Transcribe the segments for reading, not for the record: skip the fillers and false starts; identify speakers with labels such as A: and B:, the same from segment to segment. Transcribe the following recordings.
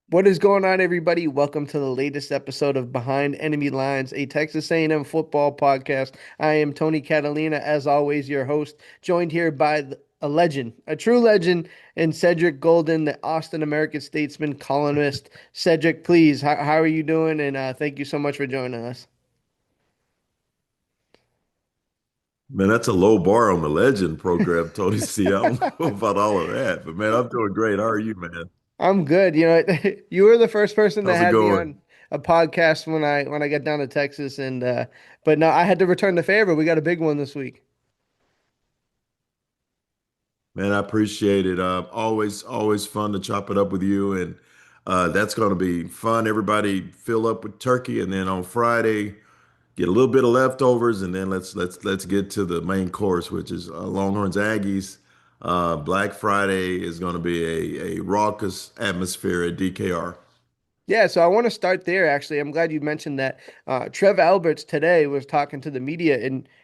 A: What is going on, everybody? Welcome to the latest episode of Behind Enemy Lines, a Texas A&M football podcast. I am Tony Catalina, as always, your host, joined here by a legend, a true legend, and Cedric Golden, the Austin American-Statesman columnist. Cedric, please, how are you doing? And thank you so much for joining us.
B: Man, that's a low bar on the legend program, Tony C. I don't know about all of that, but man, I'm doing great. How are you, man?
A: I'm good. You were the first person that
B: How's it
A: had me
B: going?
A: on a podcast when I got down to Texas, and but no, I had to return the favor. We got a big one this week.
B: Man, I appreciate it. Always fun to chop it up with you, and that's going to be fun. Everybody fill up with turkey, and then on Friday get a little bit of leftovers, and then let's get to the main course, which is Longhorns Aggies. Black Friday is going to be a raucous atmosphere at DKR.
A: Yeah, so I want to start there actually. I'm glad you mentioned that. Trev Alberts today was talking to the media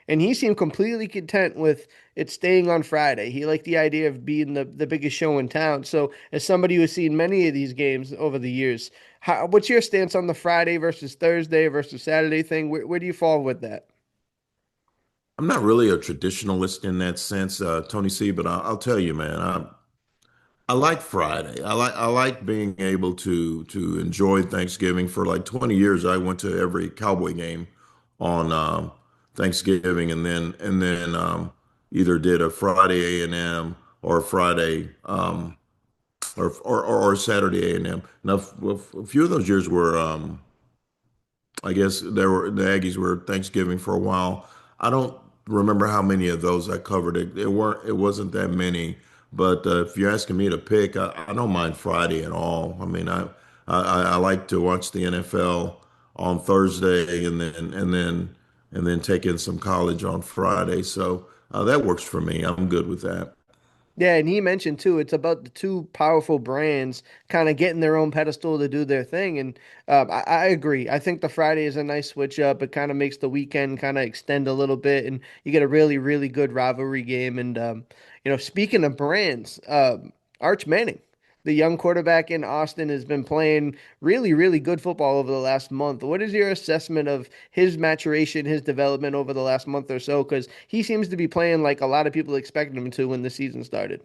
A: and he seemed completely content with it staying on Friday. He liked the idea of being the biggest show in town. So as somebody who's seen many of these games over the years, what's your stance on the Friday versus Thursday versus Saturday thing? Where do you fall with that?
B: I'm not really a traditionalist in that sense, Tony C, but I'll tell you, man, I like Friday. I like being able to enjoy Thanksgiving. For like 20 years, I went to every Cowboy game on Thanksgiving, and then either did a Friday A&M or Friday or Saturday A&M. Now, a few of those years were I guess the Aggies were Thanksgiving for a while. I don't remember how many of those I covered. It wasn't that many. But if you're asking me to pick, I don't mind Friday at all. I mean, I like to watch the NFL on Thursday and then take in some college on Friday. So that works for me. I'm good with that.
A: Yeah, and he mentioned too, it's about the two powerful brands kind of getting their own pedestal to do their thing. And I agree. I think the Friday is a nice switch up. It kind of makes the weekend kind of extend a little bit, and you get a really, really good rivalry game. And speaking of brands, Arch Manning, the young quarterback in Austin, has been playing really, really good football over the last month. What is your assessment of his maturation, his development over the last month or so? Because he seems to be playing like a lot of people expected him to when the season started.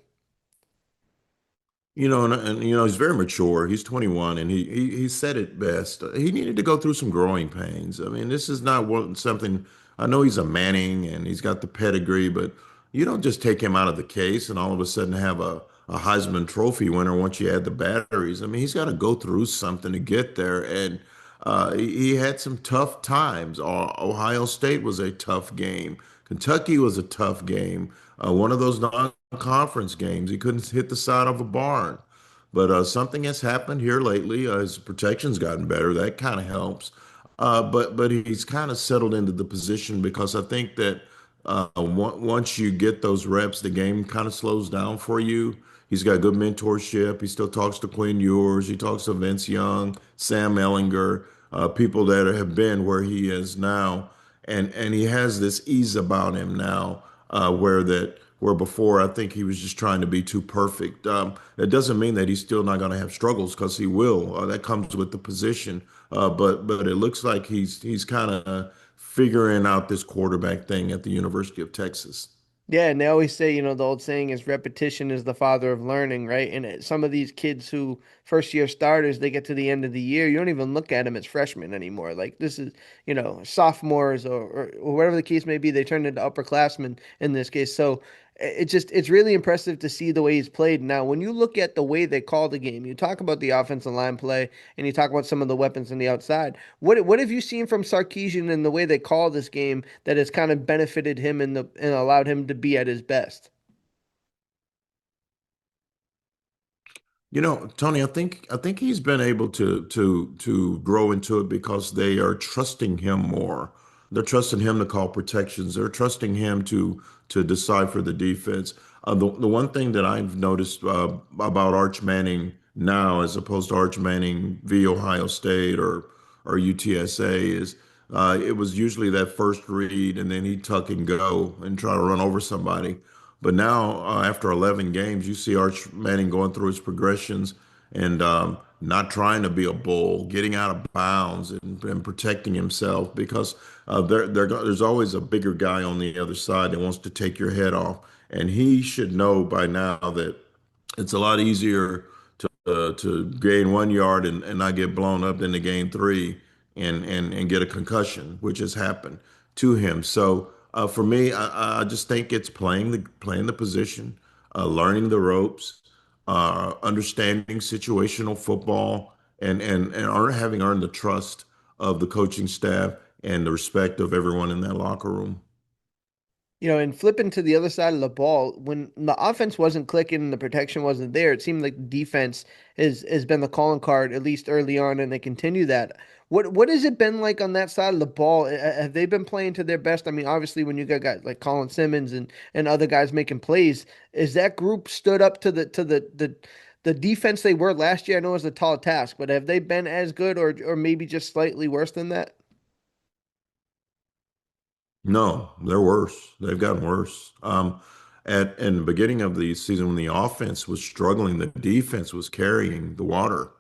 B: He's very mature. He's 21, and he said it best. He needed to go through some growing pains. I mean, this is not something. I know he's a Manning and he's got the pedigree, but you don't just take him out of the case and all of a sudden have a Heisman Trophy winner once you add the batteries. I mean, he's got to go through something to get there, and he had some tough times. Ohio State was a tough game. Kentucky was a tough game. One of those non-conference games, he couldn't hit the side of a barn. But something has happened here lately. His protection's gotten better. That kind of helps. But he's kind of settled into the position because I think that once you get those reps, the game kind of slows down for you. He's got good mentorship. He still talks to Quinn Ewers. He talks to Vince Young, Sam Ellinger, people that have been where he is now, and he has this ease about him now, where before I think he was just trying to be too perfect. That doesn't mean that he's still not going to have struggles because he will. That comes with the position. But it looks like he's kind of figuring out this quarterback thing at the University of Texas.
A: Yeah, and they always say, the old saying is repetition is the father of learning, right? And some of these kids who first year starters, they get to the end of the year, you don't even look at them as freshmen anymore. Like this is, sophomores or whatever the case may be, they turn into upperclassmen in this case. So it's really impressive to see the way he's played. Now, when you look at the way they call the game, you talk about the offensive line play and you talk about some of the weapons on the outside. What have you seen from Sarkeesian and the way they call this game that has kind of benefited him and allowed him to be at his best?
B: Tony, I think he's been able to grow into it because they are trusting him more. They're trusting him to call protections. They're trusting him to decipher the defense. The one thing that I've noticed about Arch Manning now, as opposed to Arch Manning v. Ohio State or UTSA, is it was usually that first read and then he'd tuck and go and try to run over somebody. But now, after 11 games, you see Arch Manning going through his progressions, and not trying to be a bull, getting out of bounds and protecting himself because there's always a bigger guy on the other side that wants to take your head off. And he should know by now that it's a lot easier to gain 1 yard and not get blown up than to gain three and get a concussion, which has happened to him. So for me, I just think it's playing the position, learning the ropes, understanding situational football, and having earned the trust of the coaching staff and the respect of everyone in that locker room.
A: And flipping to the other side of the ball, when the offense wasn't clicking and the protection wasn't there, it seemed like defense has been the calling card, at least early on, and they continue that. What has it been like on that side of the ball? Have they been playing to their best? I mean, obviously, when you got guys like Colin Simmons and other guys making plays, is that group stood up to the defense they were last year? I know it was a tall task, but have they been as good or maybe just slightly worse than that?
B: No, they're worse. They've gotten worse. At in the beginning of the season, when the offense was struggling, the defense was carrying the water,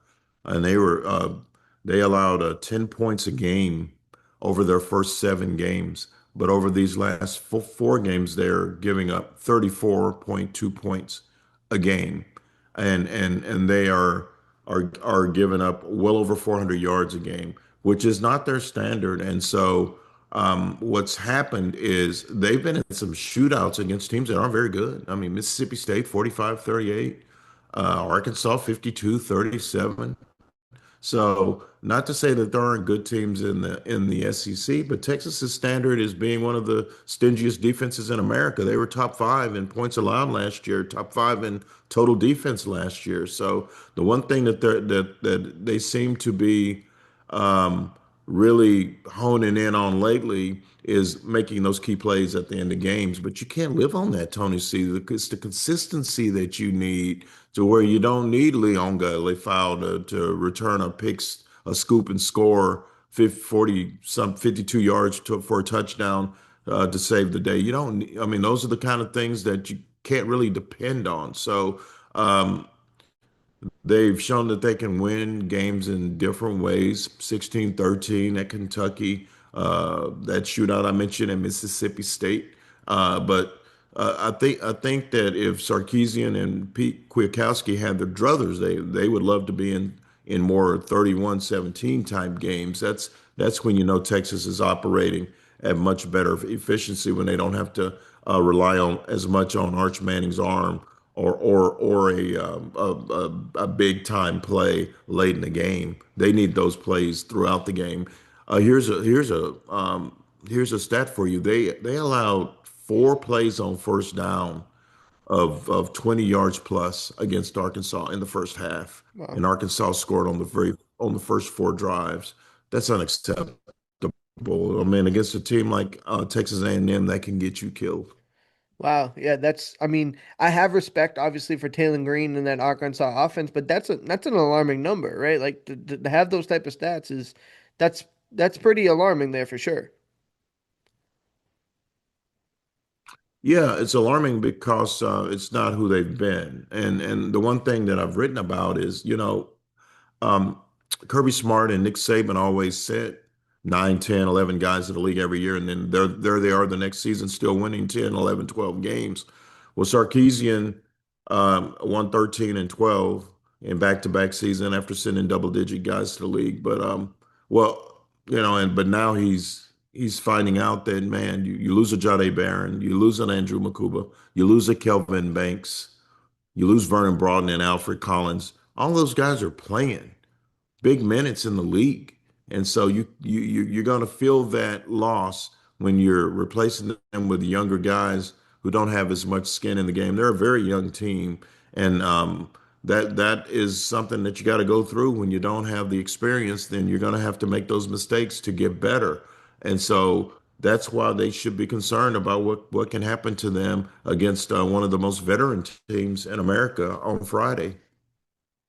B: and they allowed 10 points a game over their first 7 games. But over these last four games, they're giving up 34.2 points a game, and they are giving up well over 400 yards a game, which is not their standard. And so what's happened is they've been in some shootouts against teams that aren't very good. I mean, Mississippi State 45-38, Arkansas 52-37. So, not to say that there aren't good teams in the SEC, but Texas's standard is being one of the stingiest defenses in America. They were top 5 in points allowed last year, top 5 in total defense last year. So, the one thing that they seem to be um, really honing in on lately is making those key plays at the end of games. But you can't live on that, Tony C. It's the consistency that you need to where you don't need Leon Foul to return a scoop and score 50, 40, some 52 yards for a touchdown to save the day. You don't, I mean, those are the kind of things that you can't really depend on. So, um, they've shown that they can win games in different ways. 16-13 at Kentucky, that shootout I mentioned at Mississippi State. But I think that if Sarkeesian and Pete Kwiatkowski had their druthers, they would love to be in more 31-17 type games. That's when you know Texas is operating at much better efficiency when they don't have to rely on as much on Arch Manning's arm or a big time play late in the game. They need those plays throughout the game. Here's a stat for you. They allowed 4 plays on first down of 20 yards plus against Arkansas in the first half,
A: Wow.
B: and Arkansas scored on the first 4 drives. That's unacceptable. I mean, against a team like Texas A&M, that can get you killed.
A: Wow. Yeah, I mean, I have respect obviously for Taylor Green and that Arkansas offense, but that's an alarming number, right? Like to have those type of stats is that's that's pretty alarming there for sure.
B: Yeah, it's alarming because it's not who they've been. And the one thing that I've written about is, um, Kirby Smart and Nick Saban always said 9, 10, 11 guys in the league every year, and then there they are the next season still winning 10, 11, 12 games. Well, Sarkeesian won 13 and 12 in back-to-back season after sending double-digit guys to the league. But now he's finding out that, man, you lose a Jade Barron, you lose an Andrew Makuba, you lose a Kelvin Banks, you lose Vernon Broughton and Alfred Collins. All those guys are playing big minutes in the league. And so you're going to feel that loss when you're replacing them with younger guys who don't have as much skin in the game. They're a very young team, and that is something that you got to go through when you don't have the experience. Then you're going to have to make those mistakes to get better. And so that's why they should be concerned about what can happen to them against one of the most veteran teams in America on Friday.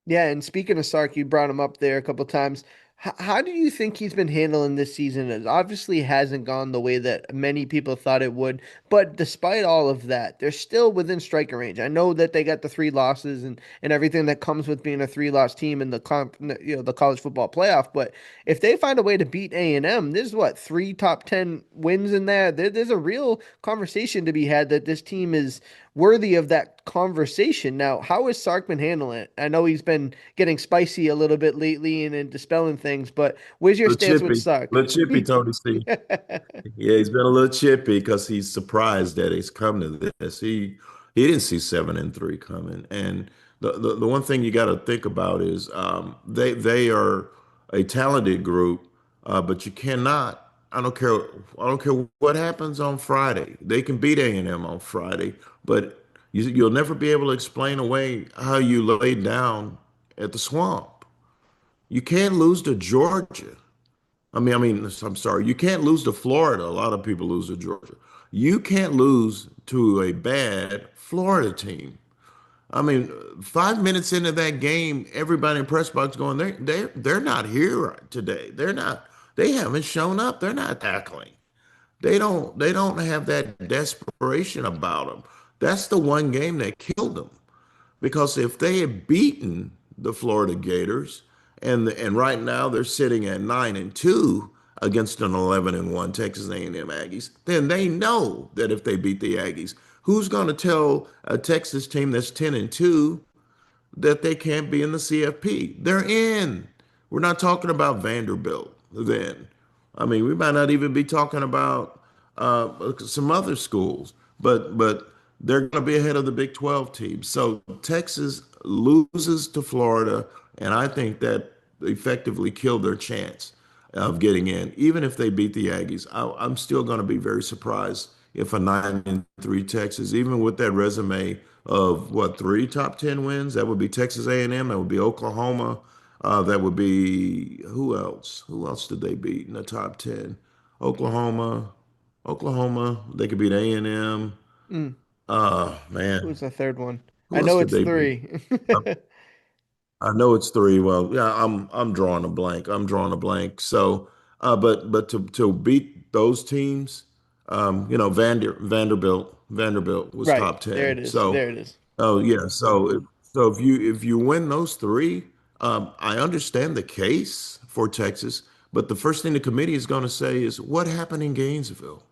A: Yeah, and speaking of Sark, you brought him up there a couple times. How do you think he's been handling this season? It obviously hasn't gone the way that many people thought it would, but despite all of that, they're still within striking range. I know that they got the three losses and everything that comes with being a three-loss team in the the college football playoff, but if they find a way to beat A&M, there's what, three top 10 wins in there. There's a real conversation to be had that this team is worthy of that conversation. Now, how is Sark been handling it? I know he's been getting spicy a little bit lately and dispelling things, but where's your stance with Sark?
B: Little chippy, Tony C. Yeah, he's been a little chippy because he's surprised that he's come to this. He didn't see 7-3 coming. And the one thing you got to think about is they are a talented group, but you cannot. I don't care what happens on Friday. They can beat A&M on Friday, but you'll never be able to explain away how you laid down at the Swamp. You can't lose to Georgia. I'm sorry. You can't lose to Florida. A lot of people lose to Georgia. You can't lose to a bad Florida team. I mean, 5 minutes into that game, everybody in press box going, they're not here today. They're not. They haven't shown up. They're not tackling. They don't have that desperation about them. That's the one game that killed them. Because if they had beaten the Florida Gators, and right now they're sitting at 9-2 against an 11-1 Texas A&M Aggies, then they know that if they beat the Aggies, who's going to tell a Texas team that's 10-2 that they can't be in the CFP? They're in. We're not talking about Vanderbilt then. I mean, we might not even be talking about some other schools, but they're going to be ahead of the Big 12 teams. So Texas loses to Florida, and I think that effectively killed their chance of getting in. Even if they beat the Aggies, I'm still going to be very surprised if a 9-3 Texas, even with that resume of what, three top 10 wins, that would be Texas A&M, that would be Oklahoma, that would be who else? Who else did they beat in the top 10? Oklahoma, Oklahoma. They could beat A&M.
A: Mm,
B: Man,
A: who's the third one? I
B: who else
A: know
B: did
A: it's
B: they beat?
A: three.
B: I know it's three. Well, yeah, I'm drawing a blank. I'm drawing a blank. So, but to beat those teams, Vanderbilt was
A: Right.
B: top
A: There
B: 10.
A: it is.
B: So,
A: There it is.
B: oh yeah. So if you win those three, I understand the case for Texas, but the first thing the committee is going to say is, what happened in Gainesville?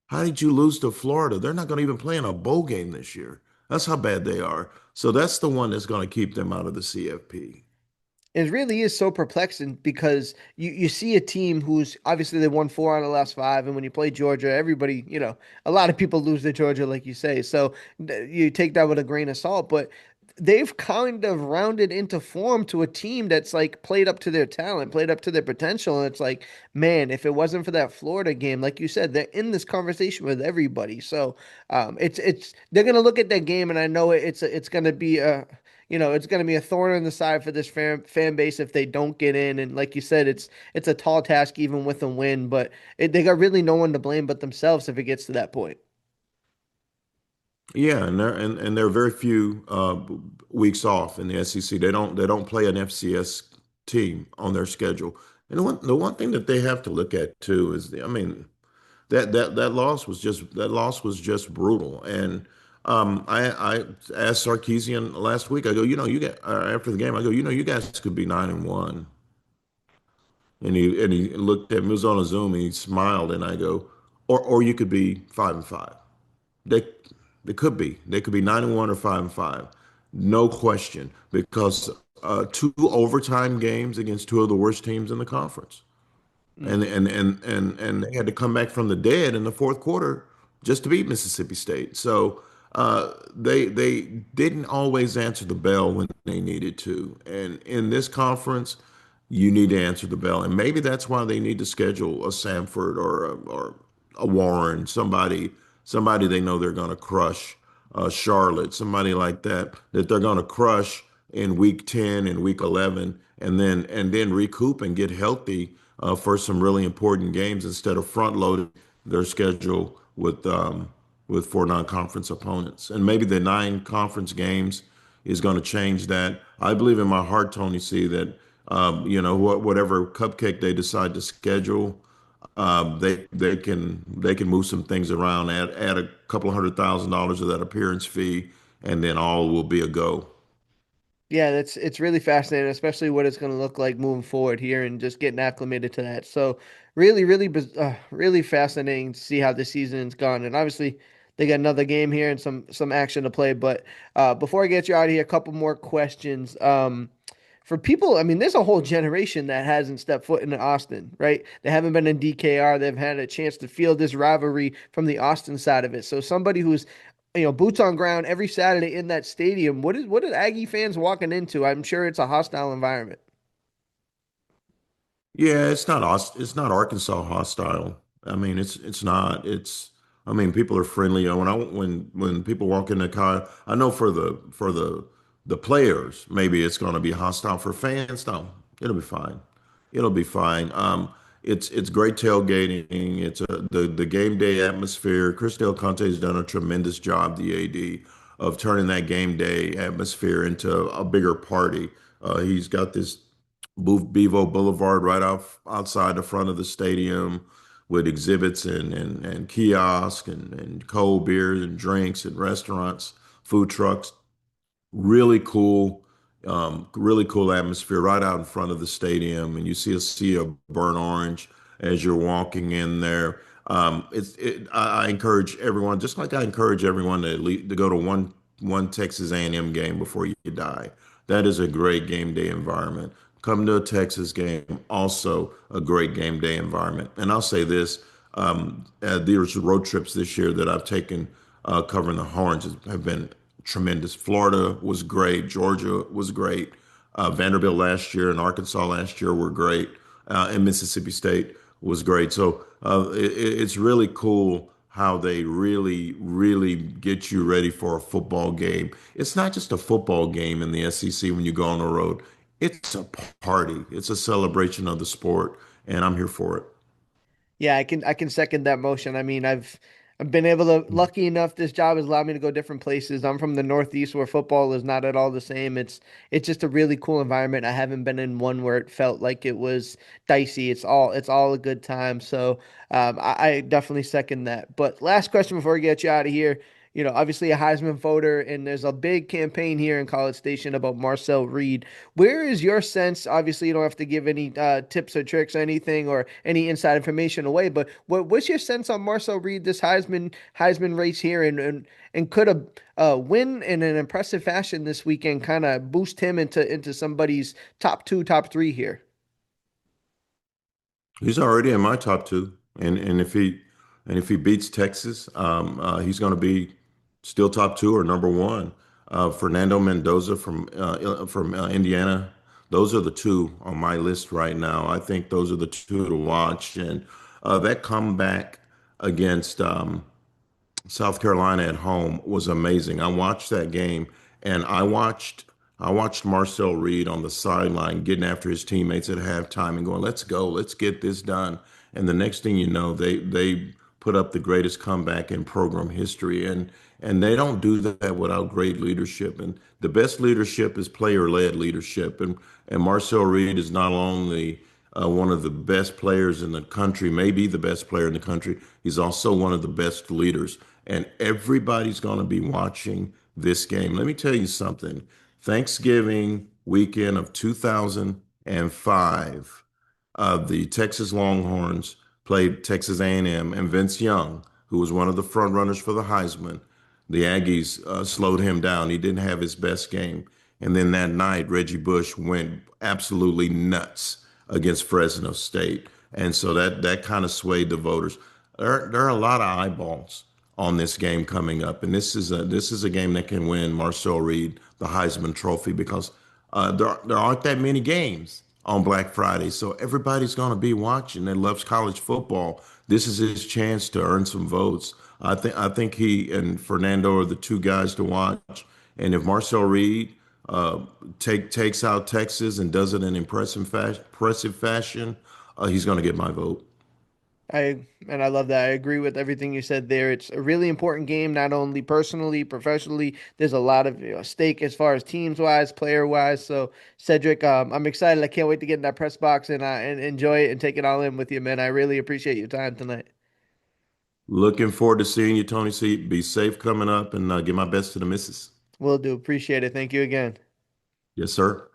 B: How did you lose to Florida? They're not going to even play in a bowl game this year. That's how bad they are. So that's the one that's going to keep them out of the CFP.
A: It really is so perplexing because you see a team who's obviously they won four out of the last five, and when you play Georgia, everybody, a lot of people lose to Georgia, like you say. So you take that with a grain of salt, but they've kind of rounded into form to a team that's like played up to their talent, played up to their potential. And it's like, man, if it wasn't for that Florida game, like you said, they're in this conversation with everybody. So it's they're gonna look at that game, and I know it's gonna be a it's going to be a thorn in the side for this fan base if they don't get in. And like you said, it's a tall task even with a win, but they got really no one to blame but themselves if it gets to that point.
B: Yeah, and there are very few weeks off in the SEC. They don't play an FCS team on their schedule. And the one thing that they have to look at too is I mean that loss was just brutal. And I asked Sarkeesian last week. I go, you get after the game. I go, you guys could be 9-1. And he looked at me. It was on a Zoom. And he smiled. And I go, or you could be 5-5. They they could be. They could be 9-1 or 5-5. No question. Because two overtime games against two of the worst teams in the conference.
A: Mm.
B: And they had to come back from the dead in the fourth quarter just to beat Mississippi State. So they didn't always answer the bell when they needed to. And in this conference, you need to answer the bell. And maybe that's why they need to schedule a Samford or a Warren, somebody they know they're going to crush, Charlotte, somebody like that they're going to crush in week 10 and week 11, and then recoup and get healthy for some really important games instead of front loading their schedule with four non-conference opponents. And maybe the 9 conference games is going to change that. I believe in my heart, Tony C, that Whatever cupcake they decide to schedule, they can move some things around, add a couple of $100,000 of that appearance fee, and then all will be a go.
A: Yeah, that's it's really fascinating, especially what it's going to look like moving forward here and just getting acclimated to that. So, really fascinating to see how the season's gone. And obviously, they got another game here and some action to play. But before I get you out of here, a couple more questions. For people, I mean, there's a whole generation that hasn't stepped foot in Austin, right? They haven't been in DKR. They've had a chance to feel this rivalry from the Austin side of it. So somebody who's boots on ground every Saturday in that stadium. What are Aggie fans walking into? I'm sure it's a hostile environment.
B: Yeah, it's not Arkansas hostile. I mean, it's not. I mean, people are friendly. When people walk in the car, I know for the players, maybe it's going to be hostile. For fans, no, it'll be fine. It'll be fine. It's great tailgating. The game day atmosphere. Chris Del Conte has done a tremendous job, the AD, of turning that game day atmosphere into a bigger party. He's got this Bevo Boulevard right outside the front of the stadium with exhibits and kiosks and cold beers and drinks and restaurants, food trucks. Really cool atmosphere right out in front of the stadium, and you see a sea of burnt orange as you're walking in there. I encourage everyone, just like I encourage everyone to go to one Texas A&M game before you die. That is a great game day environment. Come to a Texas game, also a great game day environment. And I'll say this: there's road trips this year that I've taken covering the Horns have been tremendous. Florida was great. Georgia was great. Vanderbilt last year and Arkansas last year were great. And Mississippi State was great. So it's really cool how they really, really get you ready for a football game. It's not just a football game in the SEC when you go on the road. It's a party. It's a celebration of the sport, and I'm here for it.
A: Yeah, I can second that motion. I mean, I've been able to lucky enough this job has allowed me to go different places. I'm from the Northeast where football is not at all the same. It's just a really cool environment. I haven't been in one where it felt like it was dicey. It's all a good time. So I definitely second that. But last question before we get you out of here. Obviously a Heisman voter, and there's a big campaign here in College Station about Marcel Reed. Where is your sense? Obviously, you don't have to give any tips or tricks or anything or any inside information away, but what's your sense on Marcel Reed, this Heisman race here, and could a win in an impressive fashion this weekend kind of boost him into somebody's top two, top three here?
B: He's already in my top two, and if he beats Texas, he's going to be still top two or number one. Fernando Mendoza from Indiana, those are the two on my list right now. I think those are the two to watch, and that comeback against South Carolina at home was amazing. I watched that game, and I watched Marcel Reed on the sideline getting after his teammates at halftime and going, "Let's go, let's get this done." And the next thing you know, they put up the greatest comeback in program history, and they don't do that without great leadership. And the best leadership is player-led leadership. And Marcel Reed is not only one of the best players in the country, maybe the best player in the country. He's also one of the best leaders. And everybody's going to be watching this game. Let me tell you something. Thanksgiving weekend of 2005, the Texas Longhorns played Texas A&M, and Vince Young, who was one of the front runners for the Heisman, the Aggies slowed him down. He didn't have his best game. And then that night, Reggie Bush went absolutely nuts against Fresno State. And so that kind of swayed the voters. There are a lot of eyeballs on this game coming up, and this is a game that can win Marcel Reed the Heisman Trophy because there aren't that many games on Black Friday, so everybody's going to be watching that loves college football. This is his chance to earn some votes. I think he and Fernando are the two guys to watch, and if Marcel Reed takes out Texas and does it in impressive fashion, he's going to get my vote.
A: I love that. I agree with everything you said there. It's a really important game, not only personally, professionally. There's a lot of stake as far as teams wise, player wise. So Cedric, I'm excited. I can't wait to get in that press box and enjoy it and take it all in with you, man. I really appreciate your time tonight.
B: Looking forward to seeing you, Tony C. Be safe coming up and give my best to the missus.
A: Will do. Appreciate it. Thank you again.
B: Yes, sir.